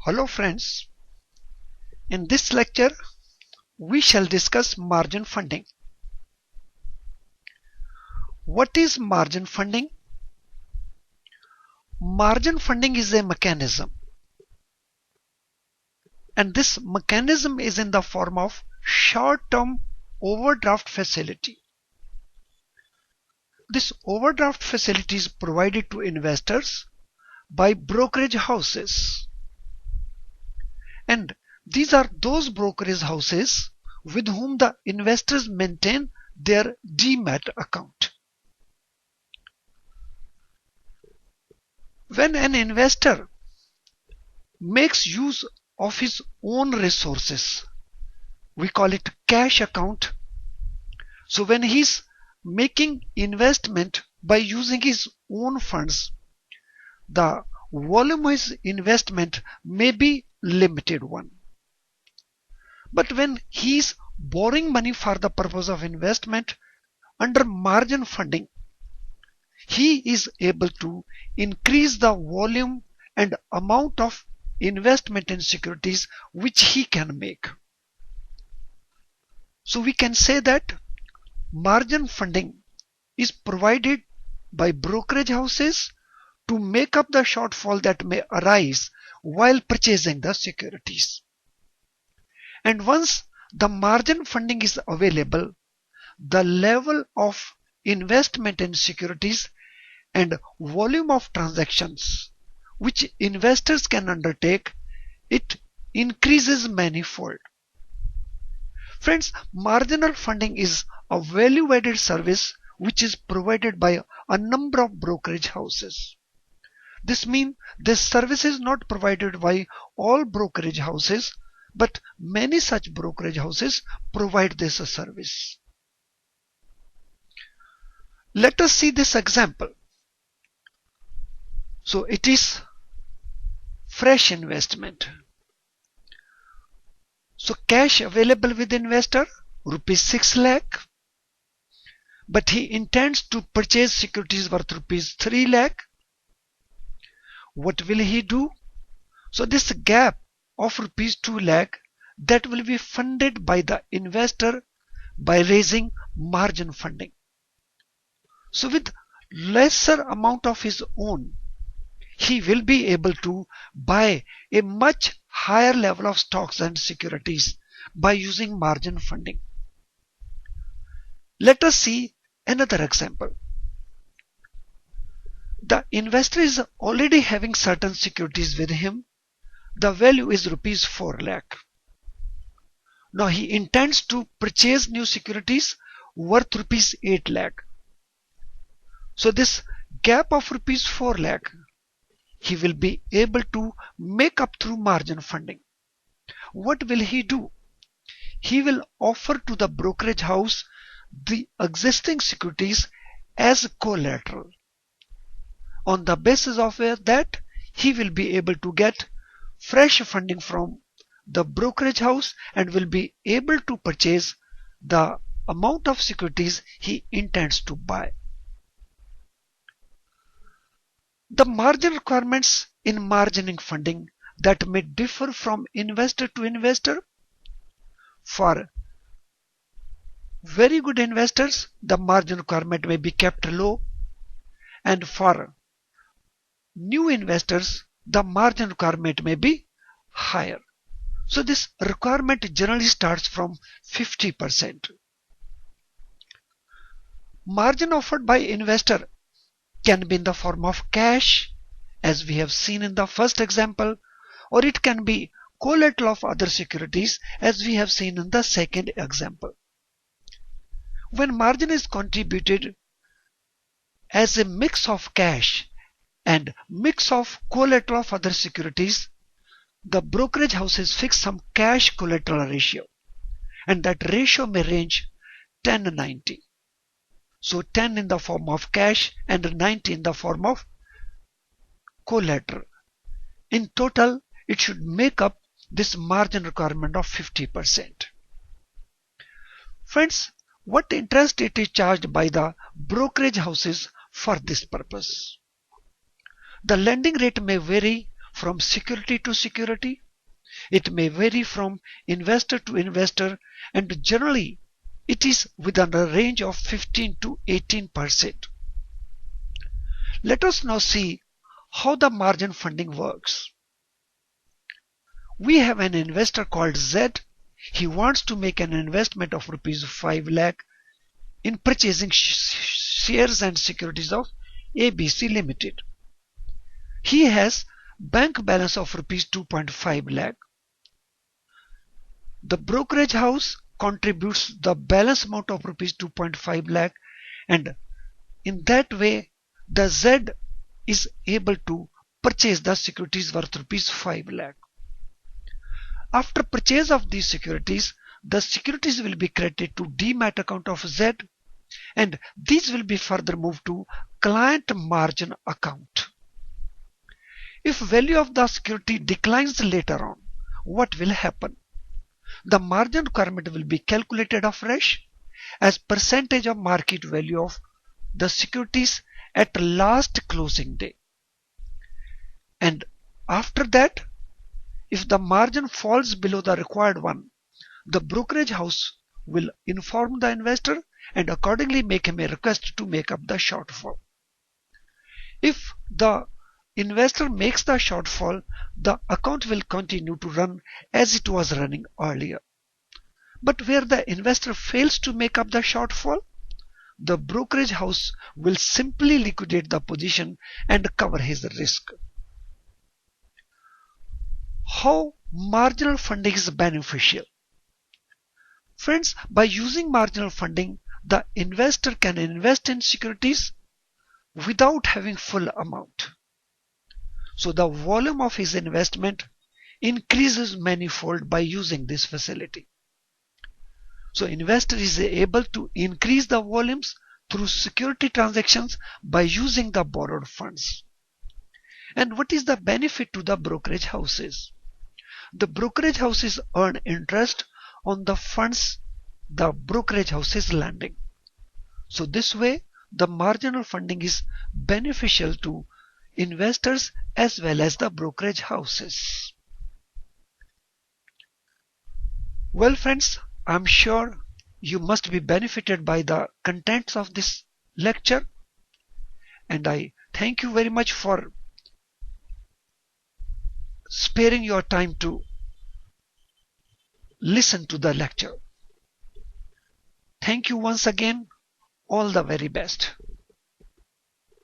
Hello friends, in this lecture we shall discuss margin funding. What is margin funding? Margin funding is a mechanism, and this mechanism is in the form of short-term overdraft facility. This overdraft facility is provided to investors by brokerage houses, and these are those brokerage houses with whom the investors maintain their demat account. When an investor makes use of his own resources, we call it cash account. So when he's making investment by using his own funds, the volume of his investment may be limited one. But when he is borrowing money for the purpose of investment under margin funding, he is able to increase the volume and amount of investment in securities which he can make. So we can say that margin funding is provided by brokerage houses to make up the shortfall that may arise while purchasing the securities. And once the margin funding is available, the level of investment in securities and volume of transactions which investors can undertake, it increases manifold. Friends, marginal funding is a value-added service which is provided by a number of brokerage houses. This means this service is not provided by all brokerage houses, but many such brokerage houses provide this service. Let us see this example. So it is fresh investment. So cash available with investor rupees 6 lakh, but he intends to purchase securities worth rupees 3 lakh. What will he do? So this gap of rupees 2 lakh, that will be funded by the investor by raising margin funding. So with lesser amount of his own, he will be able to buy a much higher level of stocks and securities by using margin funding. Let us see another example. The investor is already having certain securities with him. The value is rupees 4 lakh. Now he intends to purchase new securities worth rupees 8 lakh. So this gap of rupees 4 lakh, he will be able to make up through margin funding. What will he do? He will offer to the brokerage house the existing securities as collateral. On the basis of that, he will be able to get fresh funding from the brokerage house and will be able to purchase the amount of securities he intends to buy. The margin requirements in margining funding that may differ from investor to investor. For very good investors, the margin requirement may be kept low, and for new investors, the margin requirement may be higher. So this requirement generally starts from 50%. Margin offered by investor can be in the form of cash, as we have seen in the first example, or it can be collateral of other securities, as we have seen in the second example. When margin is contributed as a mix of cash and mix of collateral of other securities, the brokerage houses fix some cash collateral ratio, and that ratio may range 10-90. So 10 in the form of cash and 90 in the form of collateral. In total, it should make up this margin requirement of 50%. Friends, what interest it is charged by the brokerage houses for this purpose? The lending rate may vary from security to security. It may vary from investor to investor, and generally it is within a range of 15 to 18%. Let us now see how the margin funding works. We have an investor called Z. He wants to make an investment of rupees 5 lakh in purchasing shares and securities of ABC Limited. He has bank balance of rupees 2.5 lakh. The brokerage house contributes the balance amount of rupees 2.5 lakh, and in that way the Z is able to purchase the securities worth rupees 5 lakh. After purchase of these securities, the securities will be credited to demat account of Z, and these will be further moved to client margin account. If value of the security declines later on, what will happen? The margin requirement will be calculated afresh as percentage of market value of the securities at last closing day. And after that, if the margin falls below the required one, the brokerage house will inform the investor and accordingly make him a request to make up the shortfall. If the investor makes the shortfall, the account will continue to run as it was running earlier. But where the investor fails to make up the shortfall, the brokerage house will simply liquidate the position and cover his risk. How marginal funding is beneficial? Friends, by using marginal funding, the investor can invest in securities without having full amount. So the volume of his investment increases manifold by using this facility. So investor is able to increase the volumes through security transactions by using the borrowed funds. And what is the benefit to the brokerage houses? The brokerage houses earn interest on the funds the brokerage house is lending. So this way, the marginal funding is beneficial to investors as well as the brokerage houses. Well friends, I'm sure you must be benefited by the contents of this lecture, and I thank you very much for sparing your time to listen to the lecture. Thank you once again. All the very best.